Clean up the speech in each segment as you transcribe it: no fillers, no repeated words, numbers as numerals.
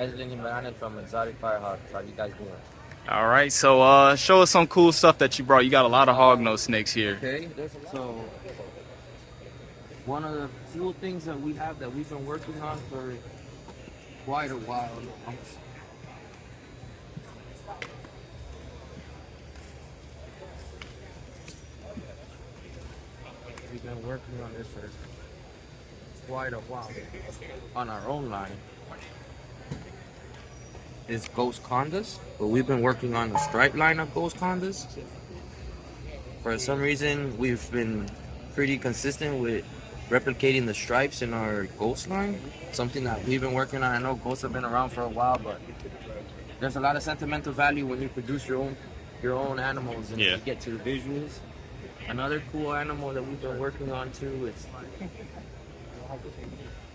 Edwin Jimenez from Exotic Fire Hogs. How you guys doing? All right, so show us some cool stuff that you brought. You got a lot of hognose snakes here. Okay, so one of the cool things that we have that we've been working on for quite a while. We've been working on this for quite a while on our own line. Is Ghost Condas, but we've been working on the stripe line of Ghost Condas. For some reason, we've been pretty consistent with replicating the stripes in our Ghost line. Something that we've been working on. I know Ghosts have been around for a while, but there's a lot of sentimental value when you produce your own animals and you get to the visuals. Another cool animal that we've been working on too is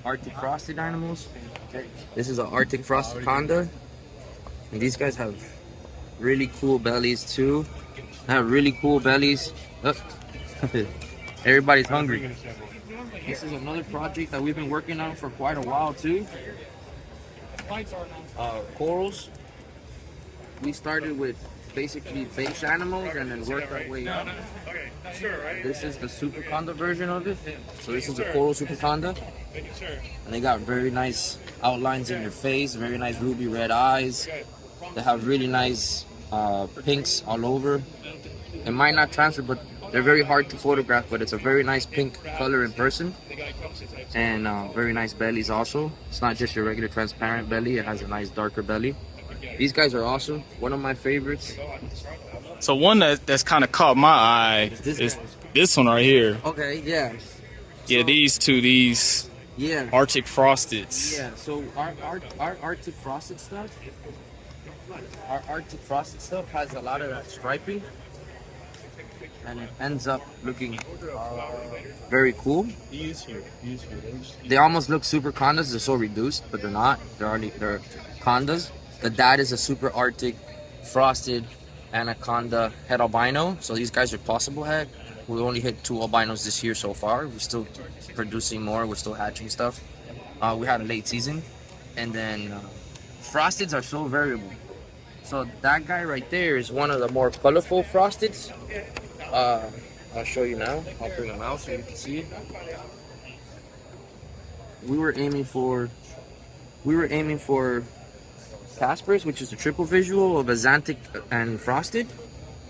Arctic frosted animals. This is an Arctic frosted conda. And these guys have really cool bellies too. They have really cool bellies. Oh. Everybody's hungry. This is another project that we've been working on for quite a while too. Corals. We started with basically base animals and then worked our way up. This is the super conda version of it. So this is the coral super conda. And they got very nice outlines in their face, very nice ruby red eyes. They have really nice pinks all over. It might not transfer, but they're very hard to photograph, but it's a very nice pink color in person. And very nice bellies also. It's not just your regular transparent belly, it has a nice darker belly. These guys are awesome. One of my favorites. So one that's kind of caught my eye is this one right here. Okay, yeah. Yeah, so, these Arctic frosteds. Yeah, so our Arctic frosted stuff, has a lot of that striping, and it ends up looking very cool. They almost look super condas. They're so reduced, but they're not. They're condas. The dad is a super Arctic frosted anaconda head albino. So these guys are possible head. We only hit 2 albinos this year so far. We're still producing more. We're still hatching stuff. We had a late season. And then frosteds are so variable. So that guy right there is one of the more colorful frosteds. I'll show you now. I'll bring him out so you can see it. We were aiming for Caspers, which is a triple visual of Azantic and frosted.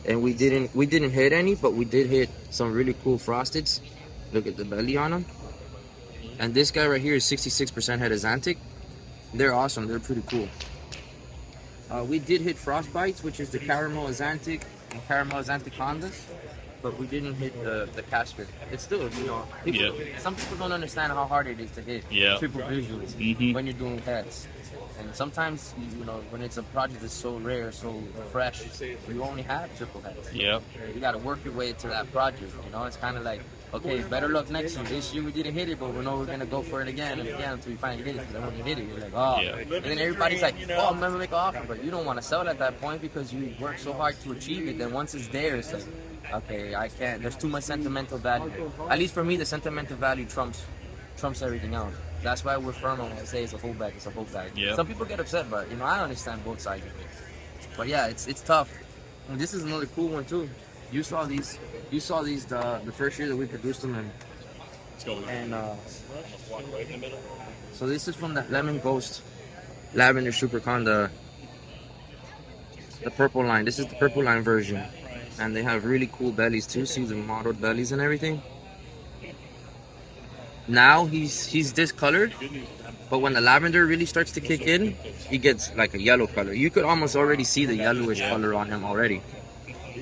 And we didn't hit any, but we did hit some really cool frosteds. Look at the belly on them. And this guy right here is 66% head Azantic. They're awesome. They're pretty cool. We did hit frostbites, which is the caramel Azantic and caramel Azantic condas, but we didn't hit the Casper. It's still, some people don't understand how hard it is to hit triple visuals when you're doing heads. And sometimes, when it's a project that's so rare, so fresh, you only have triple heads. Yeah. You got to work your way to that project. It's kind of like, okay, better luck next year. This year we didn't hit it, but we know we're gonna go for it again and again until we finally hit it. Because then when you hit it, you're like, oh. Yeah. And then everybody's like, oh, I'm gonna make an offer, but you don't want to sell it at that point because you work so hard to achieve it. Then once it's there, it's like, okay, I can't. There's too much sentimental value. At least for me, the sentimental value trumps everything else. That's why we're firm on when I say it's a holdback. It's a holdback. Yep. Some people get upset, but I understand both sides of it. But yeah, it's tough. And this is another cool one too. You saw these the first year that we produced them, and so this is from the Lemon Ghost Lavender Super Conda, the purple line. This is the purple line version, and they have really cool bellies too. See the modeled bellies and everything. Now he's discolored, but when the lavender really starts to kick in, he gets like a yellow color. You could almost already see the yellowish color on him already.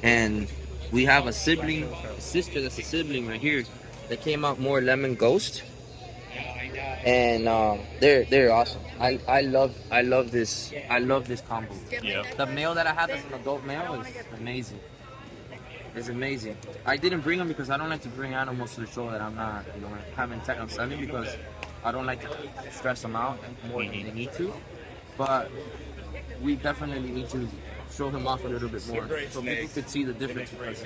And we have a sister that's a sibling right here that came out more lemon ghost, and they're awesome. I love this combo. Yeah. The male that I have as an adult male is amazing. It's amazing. I didn't bring them because I don't like to bring animals to the show that I'm not having tech on selling, because I don't like to stress them out more than they need to. But we definitely need to show him off a little bit more so people could see the difference, because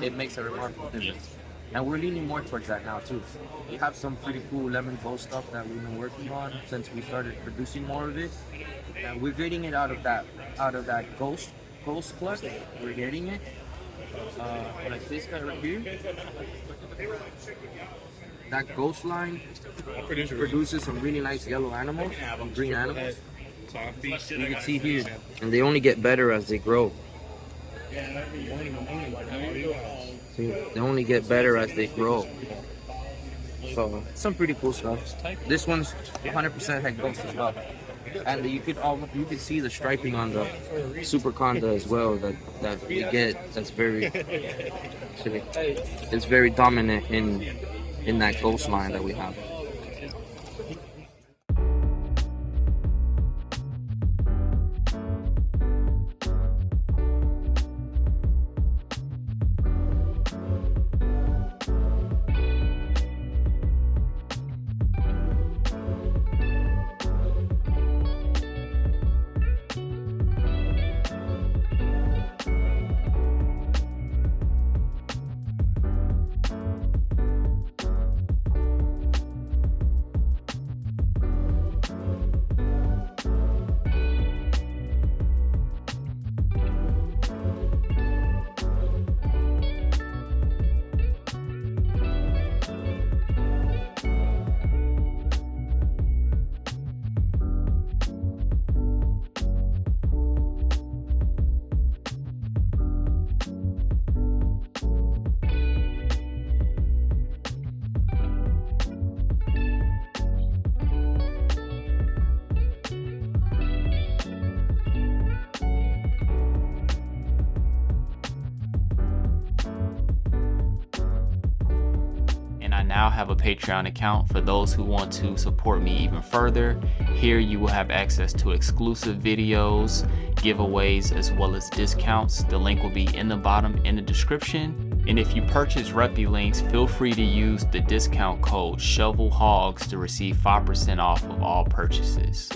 it makes a remarkable difference. And we're leaning more towards that now too. We have some pretty cool lemon bow stuff that we've been working on since we started producing more of it. And we're getting it out of that ghost clutch. We're getting it. Like this guy right here. That ghost line produces some really nice yellow animals, some green animals. You can see here. And they only get better as they grow. See, they only get better as they grow. So some pretty cool stuff. This one's 100% head ghost as well. And you could see the striping on the Super Conda as well that we get. That's it's very dominant in that ghost line that we have. Now have a Patreon account for those who want to support me even further. Here you will have access to exclusive videos, giveaways, as well as discounts. The link will be in the bottom in the description. And if you purchase Reptile links, feel free to use the discount code ShovelHogs to receive 5% off of all purchases.